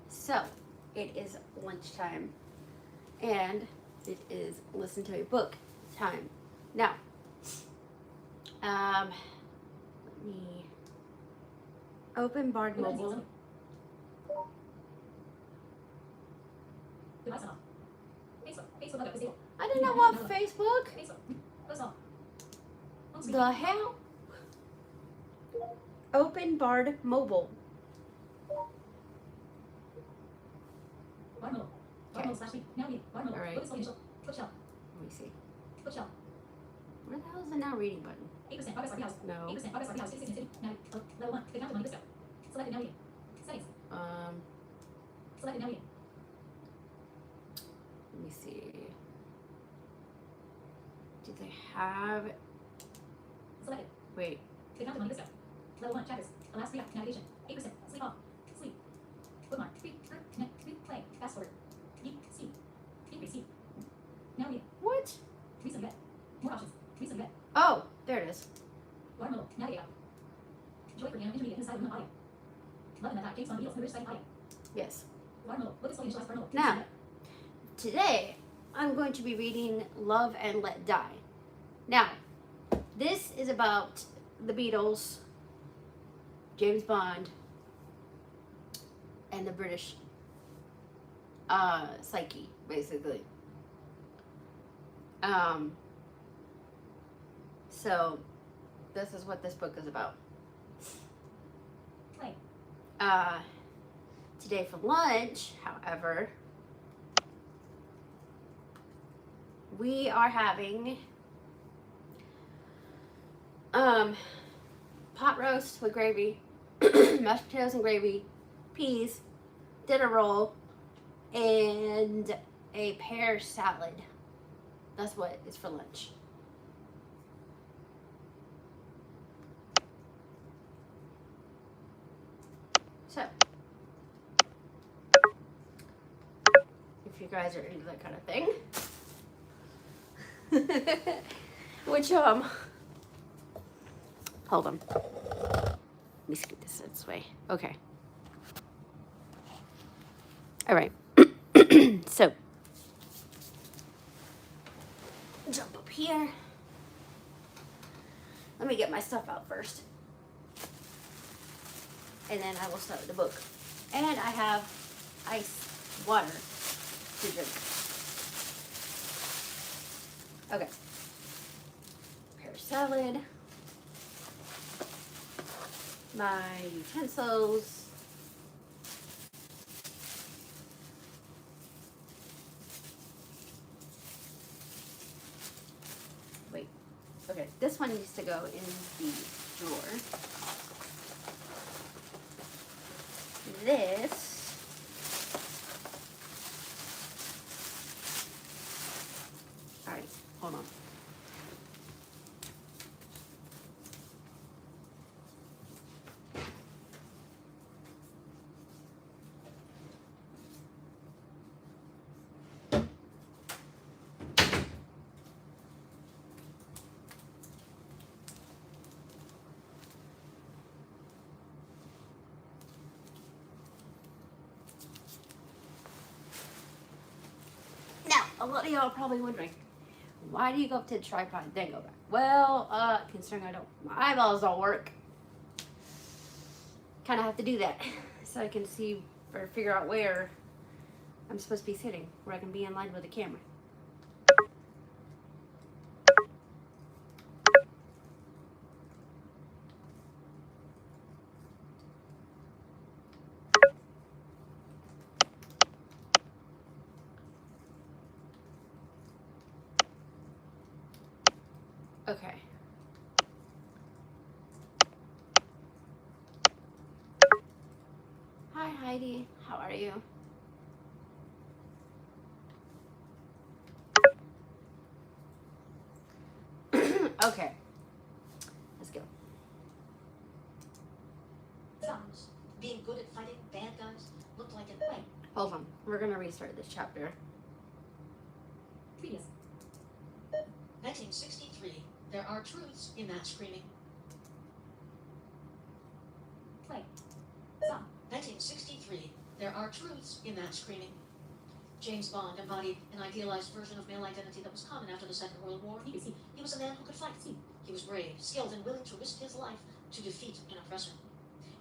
So it is lunchtime, and it is listen to a book time. Now, let me open Bard Mobile. I did not want Facebook. The hell? Open Bard Mobile. Okay. All right. Let me see. Where the hell is the now reading button? No. Let me see. Do they have? Wait. Level 1, chapters. Last 3 navigation. 8%. Sleep off. Sleep. Bookmark. Read. Net. Read. Play. Fast forward. C. Increase C. Now read. What? Recent event. More options. Recent event. Oh, there it is. Learn mode. Navigate out. Joy for piano intermediate inside room audio. Love and attack. James Bond Beatles. British side audio. Yes. Learn mode. Look at slow initialize learn mode. Now, today I'm going to be reading Love and Let Die. Now, this is about the Beatles, James Bond, and the British psyche, basically. So this is what this book is about. Play. Today for lunch, however, we are having pot roast with gravy, mashed potatoes and gravy, peas, dinner roll, and a pear salad. That's what is for lunch. So, if you guys are into that kind of thing, which hold on. Let me scoot this way. Okay. All right. So, jump up here. Let me get my stuff out first. And then I will start with the book. And I have ice water to drink. Okay. Pear salad. My utensils. Wait. Okay, this one needs to go in the drawer. This alright, hold on. A lot of y'all are probably wondering, why do you go up to the tripod and then go back? Well, considering my eyeballs don't work, kind of have to do that so I can see or figure out where I'm supposed to be sitting, where I can be in line with the camera. Okay. Hi Heidi, how are you? Okay, let's go. Guns. Being good at fighting bad guys looked like an way. Hold on, we're gonna restart this chapter. Previous. 1963. There are truths in that screaming. Play. Stop. 1963. 3, there are truths in that screaming. James Bond embodied an idealized version of male identity that was common after the Second World War. You can see. He was a man who could fight. He was brave, skilled, and willing to risk his life to defeat an oppressor.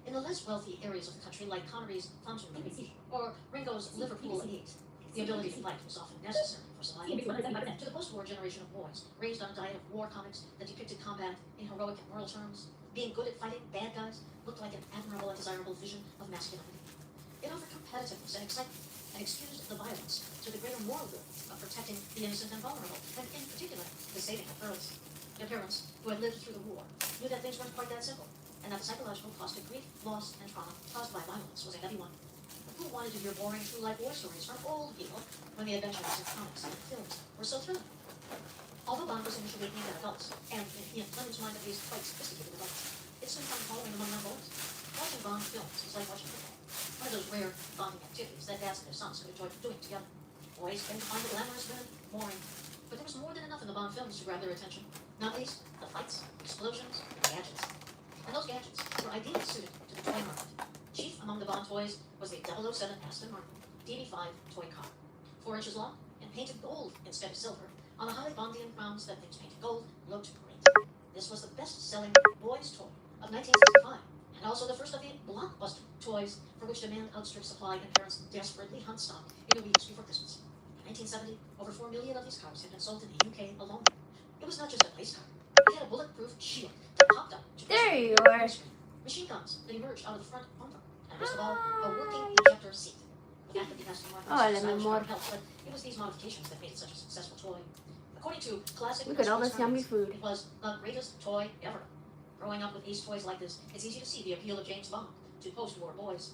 In the less wealthy areas of the country, like Connery's Fountain You can Room see. or Ringo's Liverpool Elite, the ability to fight was often necessary for survival. To the post-war generation of boys, raised on a diet of war comics that depicted combat in heroic and moral terms, being good at fighting bad guys looked like an admirable and desirable vision of masculinity. It offered competitiveness and excitement, and excused the violence to the greater moral good of protecting the innocent and vulnerable, and in particular, the saving of girls. Their parents, who had lived through the war, knew that things weren't quite that simple, and that the psychological cost of grief, loss, and trauma caused by violence was a heavy one. But who wanted to hear boring true-life war stories from old people when the adventures in comics and films were so thrilling? Although Bond was initially aimed at adults, and in Fleming's mind at least quite sophisticated adults, it soon found following among young boys. Watching Bond films was like watching football, one of those rare bonding activities that dads and their sons could enjoy doing together. Boys tend to find the glamorous women boring, but there was more than enough in the Bond films to grab their attention. Not least, the fights, explosions, and gadgets. And those gadgets were ideally suited to the toy market. Chief among the Bond toys was the 007 Aston Martin DB5 toy car, 4 inches long and painted gold instead of silver on the highly Bondian crowns that things painted gold looked great. This was the best-selling boys' toy of 1965, and also the first of the blockbuster toys for which demand outstripped supply and parents desperately hunt stock in the weeks before Christmas. In 1970, over 4 million of these cars had been sold in the UK alone. It was not just a race car. It had a bulletproof shield that popped up to There you the are. screen. Machine guns that emerged out of the front bumper, and most of all, a working ejector seat. The fact that the Aston Martin Oh, was la stylish memoria. car helped, but it was these modifications that made it such a successful toy. According to classic Look at all sports this yummy magazines, food. it was the greatest toy ever. Growing up with ace toys like this, it's easy to see the appeal of James Bond to post-war boys.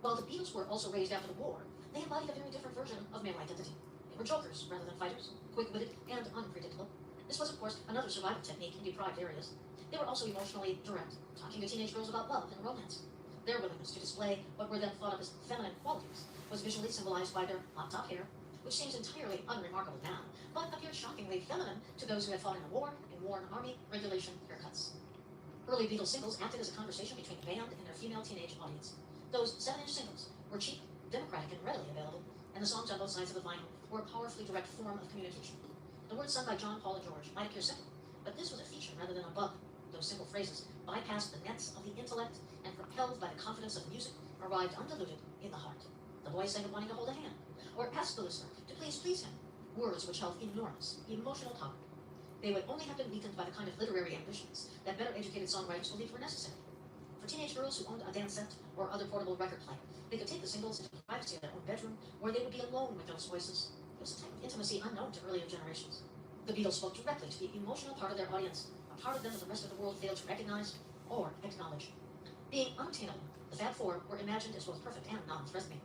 While the Beatles were also raised after the war, they embodied a very different version of male identity. They were jokers rather than fighters, quick-witted and unpredictable. This was, of course, another survival technique in deprived areas. They were also emotionally direct, talking to teenage girls about love and romance. Their willingness to display what were then thought of as feminine qualities was visually symbolized by their mop-top hair, which seems entirely unremarkable now, but appeared shockingly feminine to those who had fought in a war and worn army regulation haircuts. Early Beatles singles acted as a conversation between the band and their female teenage audience. Those 7-inch singles were cheap, democratic, and readily available, and the songs on both sides of the vinyl were a powerfully direct form of communication. The words sung by John, Paul, and George might appear simple, but this was a feature rather than a bug. Those simple phrases bypassed the nets of the intellect and, propelled by the confidence of music, arrived undiluted in the heart. The boy sang of wanting to hold a hand, or ask the listener to please him, words which held enormous emotional power. They would only have been weakened by the kind of literary ambitions that better educated songwriters believed were necessary. For teenage girls who owned a dance set or other portable record player, they could take the singles into the privacy of their own bedroom, where they would be alone with those voices. It was a type of intimacy unknown to earlier generations. The Beatles spoke directly to the emotional part of their audience, a part of them that the rest of the world failed to recognize or acknowledge. Being unattainable, the Fab Four were imagined as both perfect and non-threatening.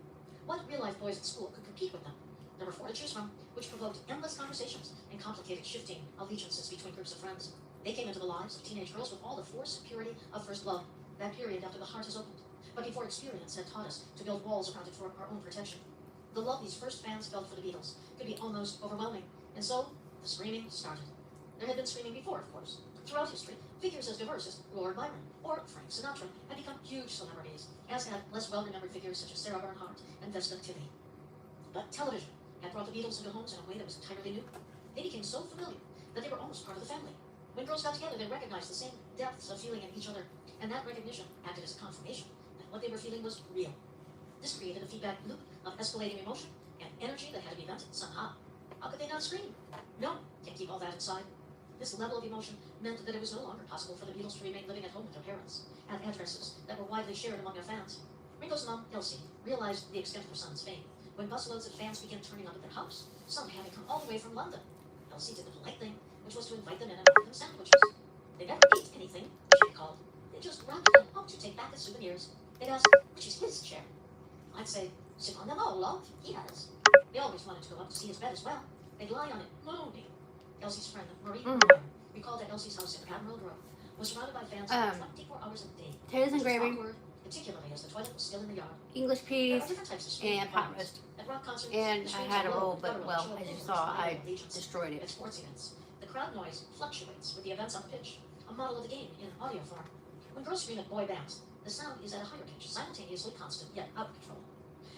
What real-life boys at school could compete with them? There were 4 to choose from, which provoked endless conversations and complicated shifting allegiances between groups of friends. They came into the lives of teenage girls with all the force and purity of first love, that period after the heart is opened, but before experience had taught us to build walls around it for our own protection. The love these first fans felt for the Beatles could be almost overwhelming, and so the screaming started. There had been screaming before, of course. Throughout history, figures as diverse as Lord Byron or Frank Sinatra had become huge celebrities, as had less well-remembered figures such as Sarah Bernhardt and Vesta Tivity. But television had brought the Beatles into homes in a way that was entirely new. They became so familiar that they were almost part of the family. When girls got together, they recognized the same depths of feeling in each other, and that recognition acted as a confirmation that what they were feeling was real. This created a feedback loop of escalating emotion and energy that had to be vented somehow. How could they not scream? No, can't keep all that inside. This level of emotion meant that it was no longer possible for the Beatles to remain living at home with their parents, at addresses that were widely shared among their fans. Ringo's mom, Elsie, realized the extent of her son's fame when busloads of fans began turning up at their house, some having come all the way from London. Elsie did the polite thing, which was to invite them in and offer them sandwiches. They never ate anything, she recalled. They just wrapped them up to take back as souvenirs. They'd ask, which is his chair? I'd say, sit on them all, love. He has. They always wanted to go up to see his bed as well. They'd lie on it, moaning. Elsie's friend, Marie, recalled that Elsie's house in Admiral Road was surrounded by fans 24 hours a day. Potatoes and gravy, Awkward, particularly as the toilet was still in the yard. English There peas, are different types of screaming and pot environments. roast. At rock concerts, And the I screams had a are low, roll, but guttural, well, shrill as you tones saw, inspired I allegiance. destroyed At it. sports events, the crowd noise fluctuates with the events on the pitch, a model of the game in audio form. When girls scream at boy bands, the sound is at a higher pitch, simultaneously constant, yet out of control.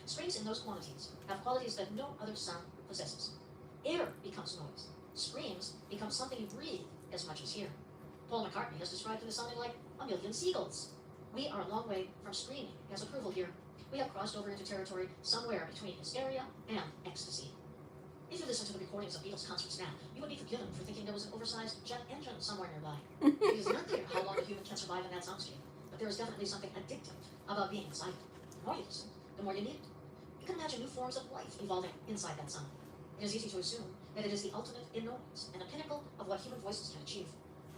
Springs in those quantities have qualities that no other sound possesses. Air becomes noise. Screams become something you breathe as much as hear. Paul McCartney has described it as sounding like a million seagulls. We are a long way from screaming as approval here. We have crossed over into territory somewhere between hysteria and ecstasy. If you listen to the recordings of Beatles concerts now, you would be forgiven for thinking there was an oversized jet engine somewhere nearby. It is not clear how long a human can survive in that soundscape, but there is definitely something addictive about being inside it. The more you listen, the more you need it. You can imagine new forms of life evolving inside that sound. It is easy to assume that it is the ultimate in noise and a pinnacle of what human voices can achieve.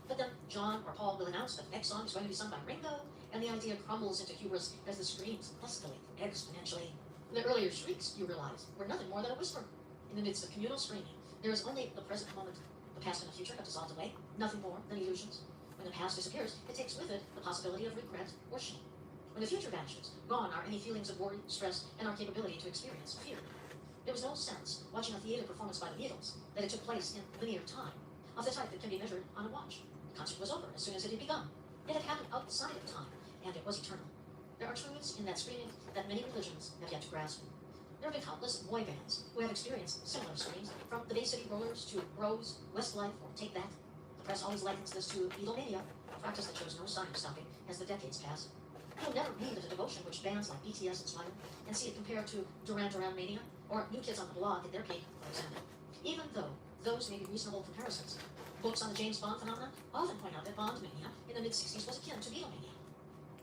But then John or Paul will announce that the next song is going to be sung by Ringo, and the idea crumbles into hubris as the screams escalate exponentially. The earlier shrieks, you realize, were nothing more than a whisper. In the midst of communal screaming, there is only the present moment. The past and the future have dissolved away, nothing more than illusions. When the past disappears, it takes with it the possibility of regret or shame. When the future vanishes, gone are any feelings of worry, stress, and our capability to experience fear. There was no sense watching a theater performance by the Beatles that it took place in linear time, of the type that can be measured on a watch. The concert was over as soon as it had begun. It had happened outside of time, and it was eternal. There are truths in that screaming that many religions have yet to grasp. There have been countless boy bands who have experienced similar screams, from the Bay City Rollers to Rose, Westlife, or Take That. The press always likens this to Beatlemania, a practice that shows no sign of stopping as the decades pass. You'll never read of the devotion which bands like BTS inspire, and see it compared to Duran Duran Mania, or New Kids on the Block at their peak, for example. Even though those may be reasonable comparisons, books on the James Bond phenomenon often point out that Bond mania in the mid-60s was akin to Beatlemania.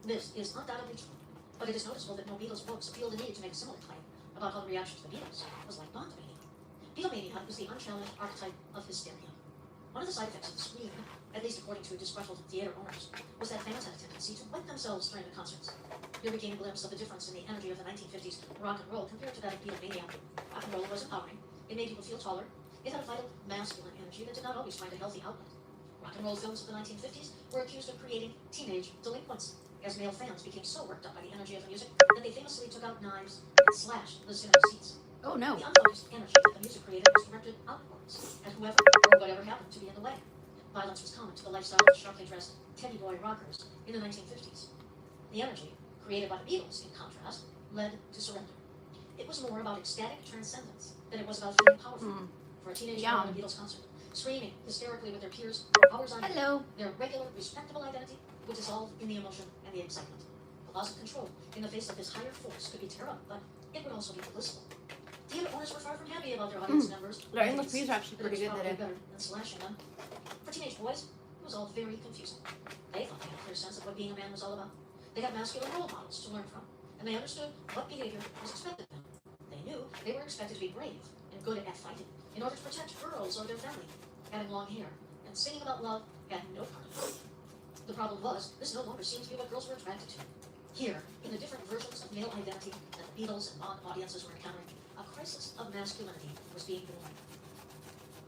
This is undoubtedly true, but it is noticeable that no Beatles books feel the need to make a similar claim about how the reaction to the Beatles was like Bond mania. Beatlemania is the unchallenged archetype of hysteria. One of the side effects of the scream, at least according to disgruntled theater owners, was that fans had a tendency to wet themselves during the concerts. Here we gain a glimpse of the difference in the energy of the 1950s rock and roll compared to that of Beatlemania. Rock and roll was empowering. It made people feel taller. It had a vital, masculine energy that did not always find a healthy outlet. Rock and roll films of the 1950s were accused of creating teenage delinquents, as male fans became so worked up by the energy of the music that they famously took out knives and slashed the cinema seats. Oh no. The unfocused energy that the music created was directed outwards at whoever or whatever happened to be in the way. Violence was common to the lifestyle of sharply dressed teddy boy rockers in the 1950s. The energy created by the Beatles, in contrast, led to surrender. It was more about ecstatic transcendence than it was about feeling powerful. For a teenage girl at a Beatles concert, screaming hysterically with their peers for hours on end, Hello. their regular, respectable identity would dissolve in the emotion and the excitement. The loss of control in the face of this higher force could be terrible, but it would also be blissful. Theater owners were far from happy about their audience members. Their English views are actually pretty good today. today. Better than slashing them. For teenage boys, it was all very confusing. They thought they had a clear sense of what being a man was all about. They had masculine role models to learn from, and they understood what behavior was expected of them. They knew they were expected to be brave and good at fighting in order to protect girls or their family. Having long hair and singing about love had no part of it. The problem was, this no longer seemed to be what girls were attracted to. Here, in the different versions of male identity that the Beatles and Bond audiences were encountering, a crisis of masculinity was being born.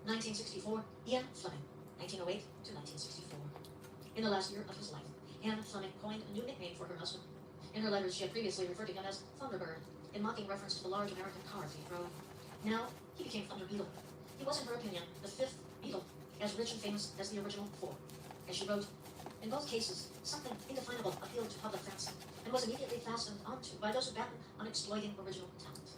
1964, Ian Fleming, 1908 to 1964. In the last year of his life, Anne Fleming coined a new nickname for her husband. In her letters, she had previously referred to him as Thunderbird, in mocking reference to the large American cars he drove. Now, he became Thunder Beetle. He was, in her opinion, the fifth Beatle, as rich and famous as the original four. As she wrote, in both cases, something indefinable appealed to public fancy, and was immediately fastened onto by those who battened on exploiting original talent.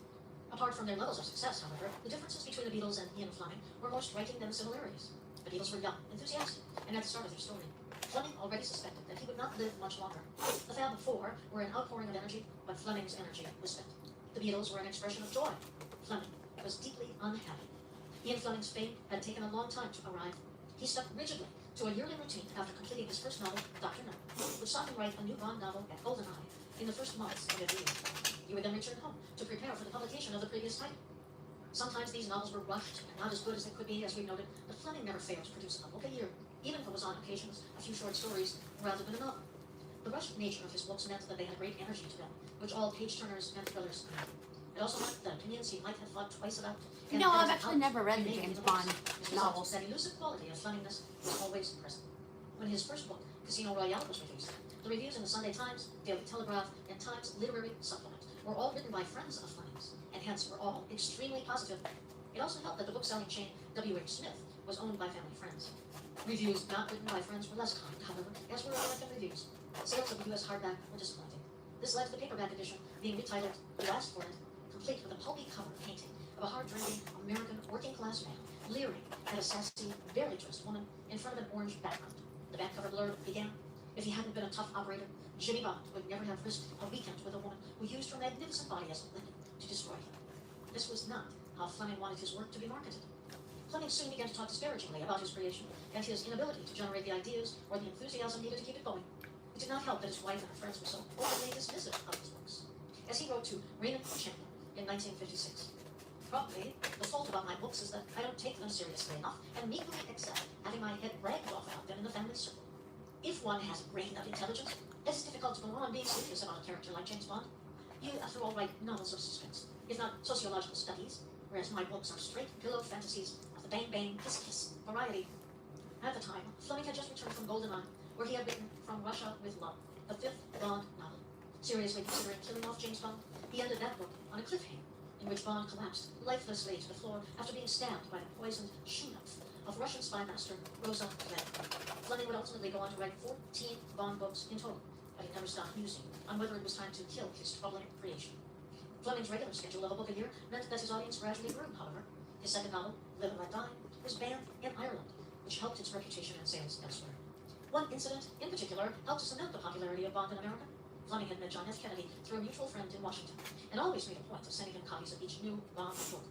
Apart from their levels of success, however, the differences between the Beatles and Ian Fleming were more striking than the similarities. The Beatles were young, enthusiastic, and at the start of their story. Fleming already suspected that he would not live much longer. The Fab Four were an outpouring of energy, but Fleming's energy was spent. The Beatles were an expression of joy. Fleming was deeply unhappy. Ian Fleming's fame had taken a long time to arrive. He stuck rigidly to a yearly routine after completing his first novel, Dr. No, which saw him write a new Bond novel at GoldenEye in the first months of every year. He would then return home to prepare for the publication of the previous title. Sometimes these novels were rushed and not as good as they could be, as we noted, but Fleming never failed to produce a book a year, even if it was on occasions a few short stories rather than a novel. The rushed nature of his books meant that they had great energy to them, which all page-turners and thrillers need. It also meant that opinions he might have thought twice about. No, I've actually never read the James Bond novels. That elusive quality of Flemingness was always present. When his first book, Casino Royale, was released, the reviews in the Sunday Times, Daily Telegraph, and Times Literary Supplement were all written by friends of Fleming's, and hence were all extremely positive. It also helped that the book-selling chain W.H. Smith was owned by family friends. Reviews not written by friends were less kind, however, as were American reviews. Sales of the U.S. hardback were disappointing. This led to the paperback edition being retitled You Asked For It, complete with a pulpy cover painting of a hard-drinking American working-class man leering at a sassy, barely dressed woman in front of an orange background. The back cover blurb began, "If he hadn't been a tough operator, Jimmy Bond would never have risked a weekend with a woman who used her magnificent body as a weapon to destroy him." This was not how Fleming wanted his work to be marketed. Fleming soon began to talk disparagingly about his creation and his inability to generate the ideas or the enthusiasm needed to keep it going. It did not help that his wife and her friends were so openly dismissive of his books. As he wrote to Raymond Chandler in 1956, "Probably the fault about my books is that I don't take them seriously enough and meekly accept having my head bragged off about them in the family circle. If one has a grain of intelligence, it's difficult to go on being serious about a character like James Bond. You, after all, write novels of suspense, if not sociological studies, whereas my books are straight pillow fantasies of the bang-bang, kiss-kiss variety." At the time, Fleming had just returned from GoldenEye, where he had written From Russia with Love, the fifth Bond novel. Seriously considering killing off James Bond, he ended that book on a cliffhanger, in which Bond collapsed lifelessly to the floor after being stabbed by the poisoned shoe knife of Russian spy master Rosa Klebb. Fleming would ultimately go on to write 14 Bond books in total, but he never stopped musing on whether it was time to kill his troubling creation. Fleming's regular schedule of a book a year meant that his audience gradually grew, however. His second novel, Live and Let Die, was banned in Ireland, which helped its reputation and sales elsewhere. One incident, in particular, helped to cement the popularity of Bond in America. Fleming had met John F. Kennedy through a mutual friend in Washington, and always made a point of sending him copies of each new Bond book.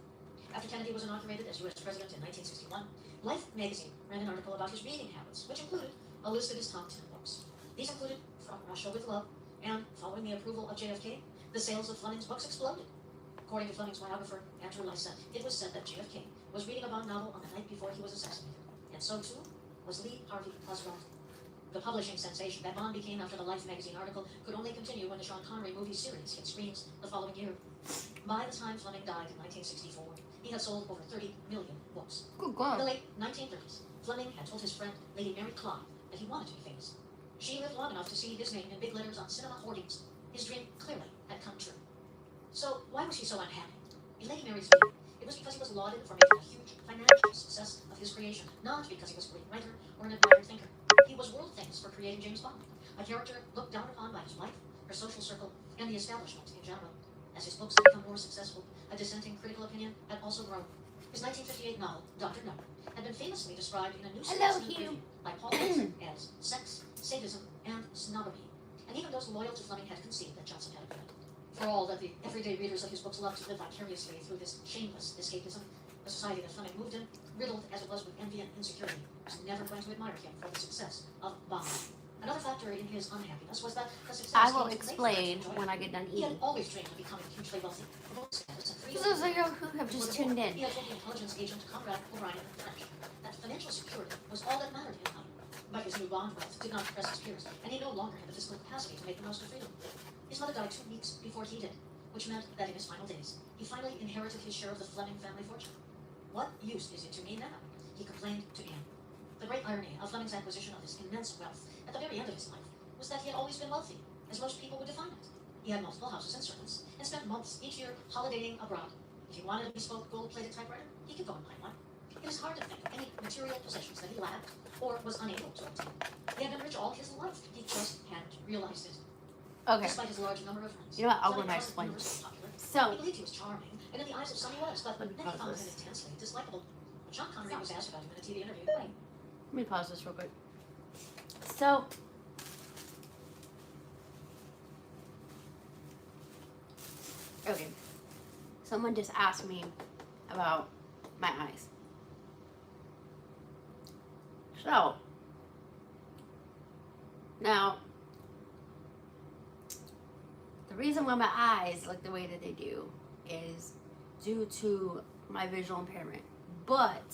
After Kennedy was inaugurated as U.S. President in 1961, Life magazine ran an article about his reading habits, which included a list of his top 10 books. These included From Russia with Love, and following the approval of JFK, the sales of Fleming's books exploded. According to Fleming's biographer, Andrew Lycett, it was said that JFK was reading a Bond novel on the night before he was assassinated, and so too was Lee Harvey Oswald. The publishing sensation that Bond became after the Life magazine article could only continue when the Sean Connery movie series hit screens the following year. By the time Fleming died in 1964, he had sold over 30 million books. Good In God. the late 1930s, Fleming had told his friend, Lady Mary Clive, that he wanted to be famous. She lived long enough to see his name in big letters on cinema hoardings. His dream clearly had come true. So why was he so unhappy? In Lady Mary's view, it was because he was lauded for making a huge financial success of his creation, not because he was a great writer or an admired thinker. He was world famous for creating James Bond, a character looked down upon by his wife, her social circle, and the establishment in general. As his books had become more successful, a dissenting critical opinion had also grown. His 1958 novel, Dr. No, had been famously described in a new Hello, series Hugh. review by Paul Johnson as sex, sadism, and snobbery. And even those loyal to Fleming had conceded that Johnson had a point. For all that the everyday readers of his books loved to live vicariously through this shameless escapism, the society that Fleming moved in, riddled as it was with envy and insecurity, was never going to admire him for the success of Bond. Another factor in his unhappiness was that the success I will came to explain great when I get done He had eating. always dreamed of becoming hugely wealthy, for both status and freedom. For those of you who have just tuned He in, had told the intelligence agent Conrad O'Brien in French that financial security was all that mattered in life. But his new Bond wealth did not impress his peers, and he no longer had the physical capacity to make the most of freedom. His mother died 2 weeks before he did, which meant that in his final days, he finally inherited his share of the Fleming family fortune. "What use is it to me now?" he complained to Anne. The great irony of Fleming's acquisition of this immense wealth at the very end of his life was that he had always been wealthy, as most people would define it. He had multiple houses and servants, and spent months each year holidaying abroad. If he wanted a bespoke gold-plated typewriter, he could go and buy one. It is hard to think of any material possessions that he lacked or was unable to obtain. He had been rich all his life. He just hadn't realized it. okay. Despite his large number of friends, You know what? I'll go Fleming and wasn't explain. universally popular. He So, believed he was charming, and in the eyes of some he was, but Let me many pause found him this. intensely dislikable. When Sean Connery was asked about him in a TV interview, let me pause this real quick. So, okay. Someone just asked me about my eyes. So, now, the reason why my eyes look the way that they do is due to my visual impairment. But,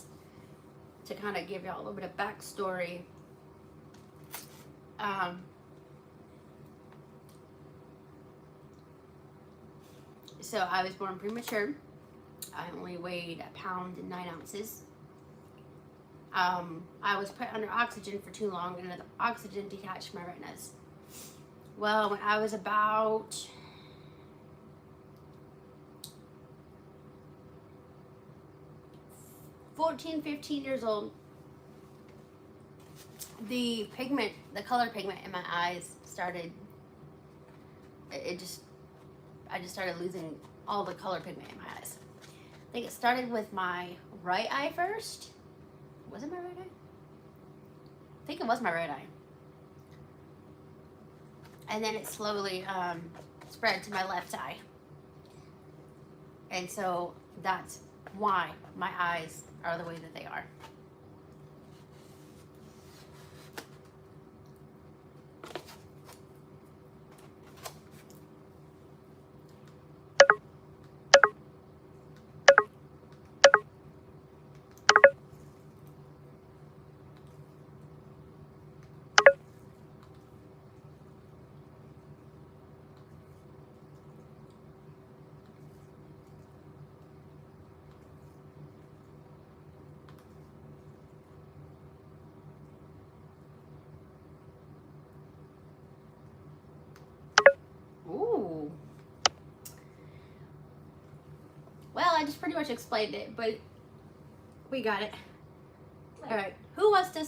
to kind of give y'all a little bit of backstory, so I was born premature. I only weighed 1 pound and 9 ounces. I was put under oxygen for too long, and the oxygen detached my retinas. Well, when I was about 14, 15 years old, the color pigment in my eyes started, I just started losing all the color pigment in my eyes. I think it started with my right eye first. Was it my right eye? I think it was my right eye. And then it slowly spread to my left eye. And so that's why my eyes are the way that they are. Ooh. Well, I just pretty much explained it, but we got it. All right. Who wants to?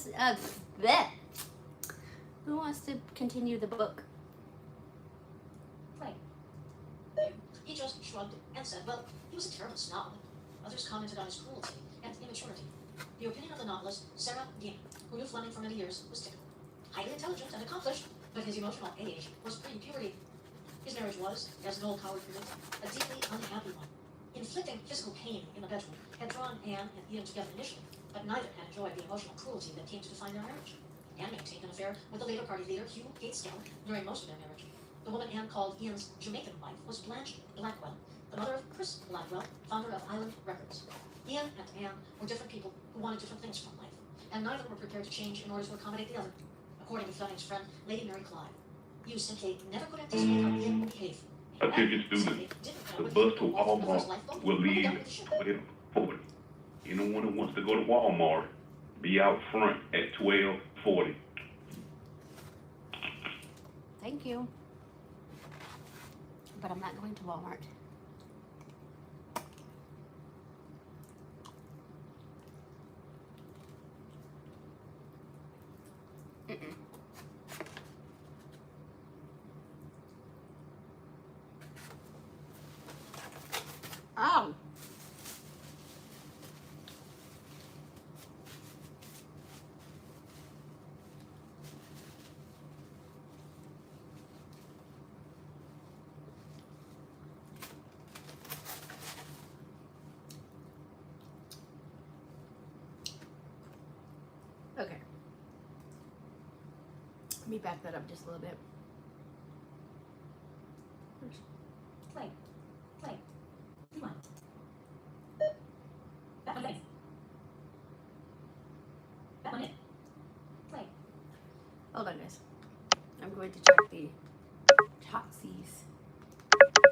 Bleh. Who wants to continue the book? Play. He just shrugged and said, well, he was a terrible snob. Others commented on his cruelty and immaturity. The opinion of the novelist Sarah Dean, who knew Fleming for many years, was typical. Highly intelligent and accomplished, but his emotional age was pre-puberty. His marriage was, as Noel Coward predicted, a deeply unhappy one. Inflicting physical pain in the bedroom had drawn Anne and Ian together initially, but neither had enjoyed the emotional cruelty that came to define their marriage. Anne maintained an affair with the Labour Party leader Hugh Gaitskell during most of their marriage. The woman Anne called Ian's Jamaican wife was Blanche Blackwell, the mother of Chris Blackwell, founder of Island Records. Ian and Anne were different people who wanted different things from life, and neither were prepared to change in order to accommodate the other. According to Fleming's friend, Lady Mary Clive, you simply never could anticipate how Ian would behave. Attention students, the bus to Walmart will leave at 12:40. Anyone who wants to go to Walmart, be out front at 12:40. Thank you. But I'm not going to Walmart. Mm-mm. Oh. Okay. Let me back that up just a little bit. Play. Play. Rewind. That one, thanks. That one, in. Play. Hold on, guys. I'm going to check the Totsies.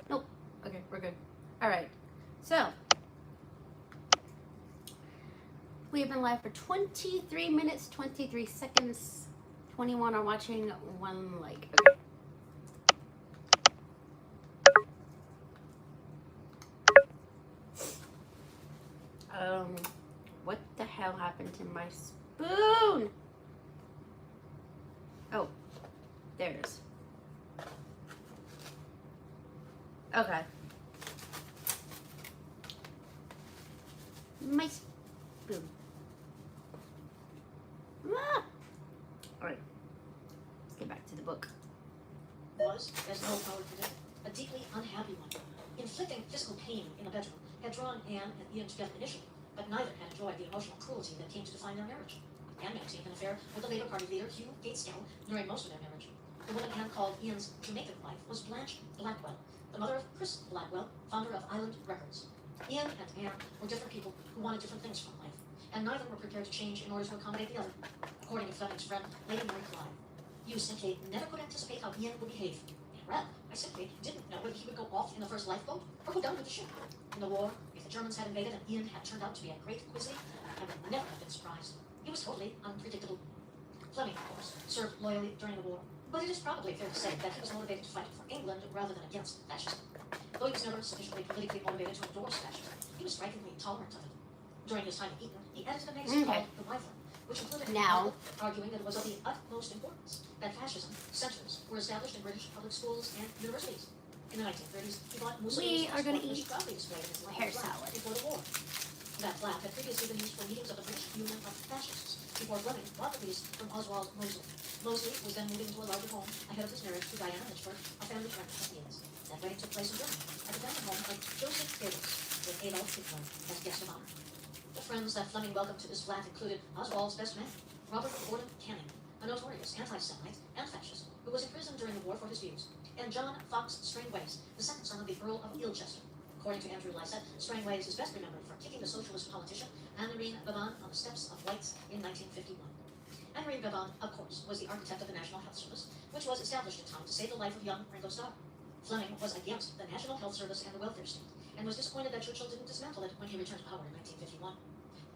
Nope. Okay, we're good. All right. So, we have been live for 23 minutes, 23 seconds. 21 are watching, 1 like. Okay. What the hell happened to my spoon? Oh, there it is. Okay. My spoon. Ah! Alright. Let's get back to the book. Was, as Noel Coward predicted, a deeply unhappy one. Inflicting physical pain in the bedroom had drawn Anne and Ian together initially, but neither had enjoyed the emotional cruelty that came to define their marriage. Anne maintained an affair with the Labour Party leader Hugh Gaitskell during most of their marriage. The woman Anne called Ian's Jamaican wife was Blanche Blackwell, the mother of Chris Blackwell, founder of Island Records. Ian and Anne were different people who wanted different things from life, and neither were prepared to change in order to accommodate the other. According to Fleming's friend, Lady Mary Clive, you simply never could anticipate how Ian would behave. Well, I simply didn't know whether he would go off in the first lifeboat or go down with the ship. In the war, if the Germans had invaded and Ian had turned out to be a great Quizzy, I would never have been surprised. He was totally unpredictable. Fleming, of course, served loyally during the war, but it is probably fair to say that he was motivated to fight for England rather than against fascism. Though he was never sufficiently politically motivated to endorse fascism, he was strikingly tolerant of it. During his time at Eton, he edited a magazine called The Wifer, which included Now. arguing that it was of the utmost importance that fascism centers were established in British public schools and universities. In the 1930s, he bought Mussolini's We are gonna passport, which eat he proudly displayed in his pear London flat salad. before the war. That flat had previously been used for meetings of the British Union of Fascists before Fleming bought the piece from Oswald Mosley. Mosley was then moving into a larger home ahead of his marriage to Diana Mitchford, a family friend of Ian's. That wedding took place in Germany, at the family home of Joseph Beatles, with Adolf Hitler as guest of honor. The friends that Fleming welcomed to his flat included Oswald's best man, Robert Gordon Canning, a notorious anti-Semite and fascist who was imprisoned during the war for his views, and John Fox Strangways, the second son of the Earl of Ilchester. According to Andrew Lysette, Strangways is best remembered for kicking the socialist politician Anne-Marie Bevin on the steps of White's in 1951. Anne-Marie Bevin, of course, was the architect of the National Health Service, which was established in time to save the life of young Ringo Starr. Fleming was against the National Health Service and the welfare state, and was disappointed that Churchill didn't dismantle it when he returned to power in 1951.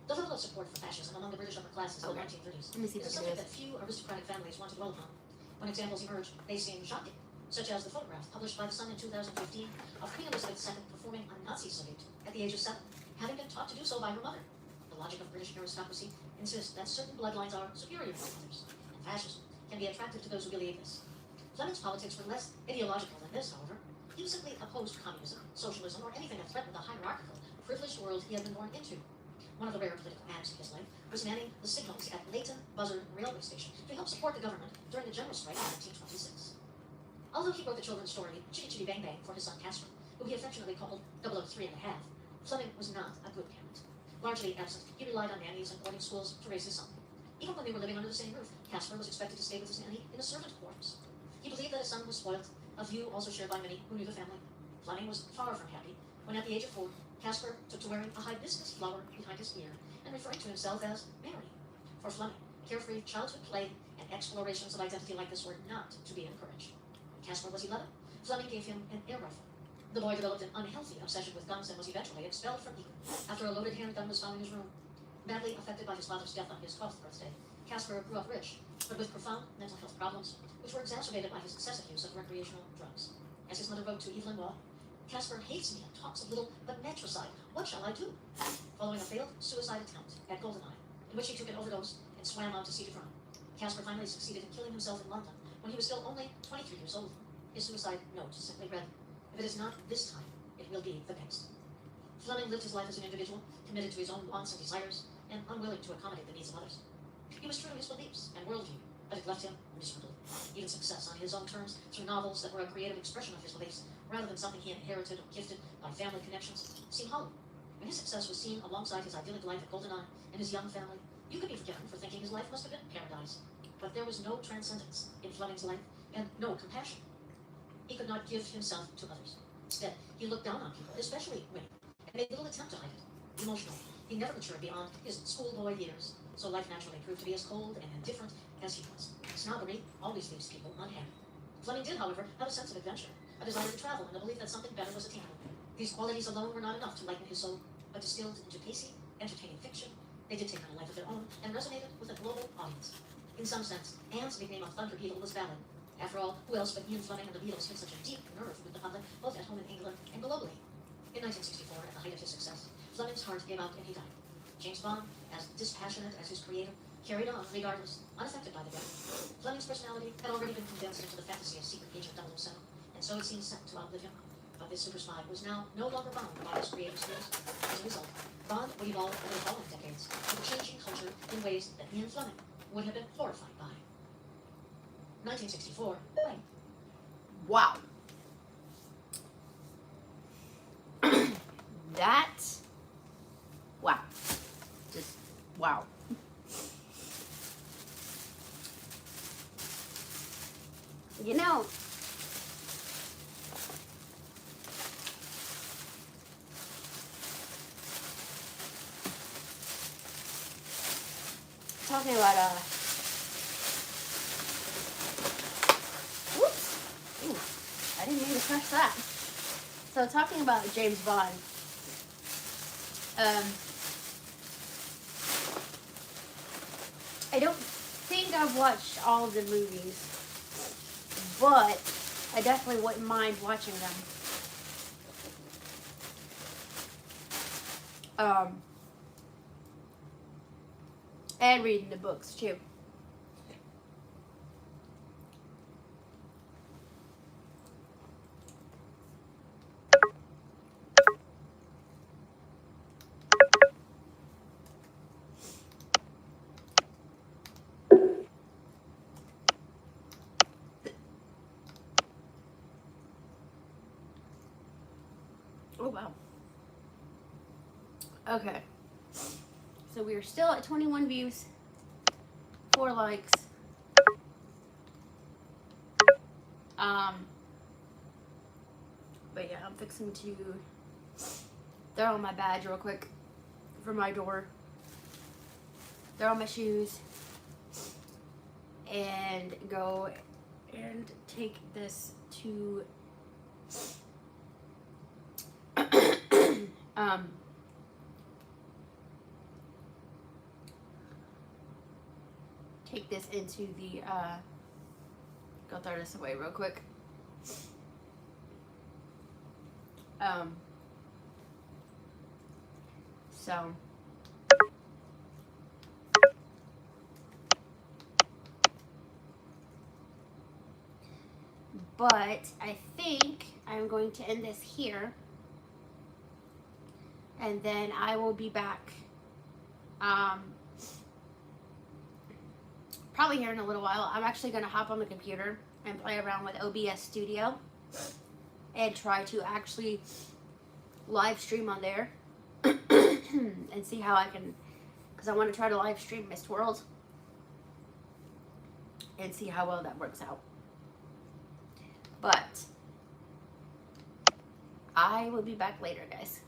The level of support for fascism among the British upper classes in the 1930s Let me see is a if subject it that few aristocratic families want to dwell upon. When examples emerge, they seem shocking, such as the photograph published by The Sun in 2015 of Queen Elizabeth II performing a Nazi salute at the age of 7, having been taught to do so by her mother. The logic of British aristocracy insists that certain bloodlines are superior to others, and fascism can be attractive to those who believe this. Fleming's politics were less ideological than this, however. He was simply opposed to communism, socialism, or anything that threatened the hierarchical, privileged world he had been born into. One of the rare political acts of his life was manning the signals at Leighton Buzzard Railway Station to help support the government during the general strike in 1926. Although he wrote the children's story Chitty Chitty Bang Bang for his son Casper, who he affectionately called 003 and a half, Fleming was not a good parent. Largely absent, he relied on nannies and boarding schools to raise his son. Even when they were living under the same roof, Casper was expected to stay with his nanny in the servant quarters. He believed that his son was spoiled, a view also shared by many who knew the family. Fleming was far from happy when, at the age of 4, Casper took to wearing a hibiscus flower behind his ear and referring to himself as Mary. For Fleming, carefree childhood play and explorations of identity like this were not to be encouraged. When Casper was 11, Fleming gave him an air rifle. The boy developed an unhealthy obsession with guns and was eventually expelled from Eton after a loaded handgun was found in his room. Badly affected by his father's death on his 12th birthday, Casper grew up rich, but with profound mental health problems, which were exacerbated by his excessive use of recreational drugs. As his mother wrote to Evelyn Waugh, Casper hates me and talks a little, but matricide. What shall I do? Following a failed suicide attempt at Goldeneye, in which he took an overdose and swam out to sea to drown, Casper finally succeeded in killing himself in London when he was still only 23 years old. His suicide note simply read, "If it is not this time, it will be the next." Fleming lived his life as an individual, committed to his own wants and desires, and unwilling to accommodate the needs of others. He was true to his beliefs and worldview, but it left him miserable. Even success on his own terms through novels that were a creative expression of his beliefs, rather than something he inherited or gifted by family connections, seemed hollow. When his success was seen alongside his idyllic life at Goldeneye and his young family, you could be forgiven for thinking his life must have been paradise. But there was no transcendence in Fleming's life, and no compassion. He could not give himself to others. Instead, he looked down on people, especially women, and made little attempt to hide it. Emotionally, he never matured beyond his schoolboy years, so life naturally proved to be as cold and indifferent as he was. Snobbery always leaves people unhappy. Fleming did, however, have a sense of adventure, a desire to travel, and a belief that something better was attainable. These qualities alone were not enough to lighten his soul, but distilled into pacey, entertaining fiction, they did take on a life of their own and resonated with a global audience. In some sense, Anne's nickname of Thunder Beetle was valid. After all, who else but Ian Fleming and the Beatles hit such a deep nerve with the public, both at home in England and globally? In 1964, at the height of his success, Fleming's heart gave out and he died. James Bond, as dispassionate as his creator, carried on regardless, unaffected by the death. Fleming's personality had already been condensed into the fantasy of Secret Agent 007, and so it seemed set to outlive him. But this super spy was now no longer bound by his creative skills. As a result, Bond would evolve over the following decades, with changing culture in ways that Ian Fleming would have been horrified by. 1964, Wayne. Wow. That. Wow. Just wow. You know, talking about whoops. Ooh, I didn't mean to press that. So talking about James Bond, I don't think I've watched all of the movies, but I definitely wouldn't mind watching them. And reading the books too. Oh wow. Okay. So we are still at 21 views, 4 likes. But yeah, I'm fixing to throw on my badge real quick for my door. Throw on my shoes and go and take this to take this into the go throw this away real quick. So but I think I'm going to end this here, and then I will be back probably here in a little while. I'm actually going to hop on the computer and play around with OBS Studio and try to actually live stream on there and see how I can, because I want to try to live stream Mist World and see how well that works out. But I will be back later, guys.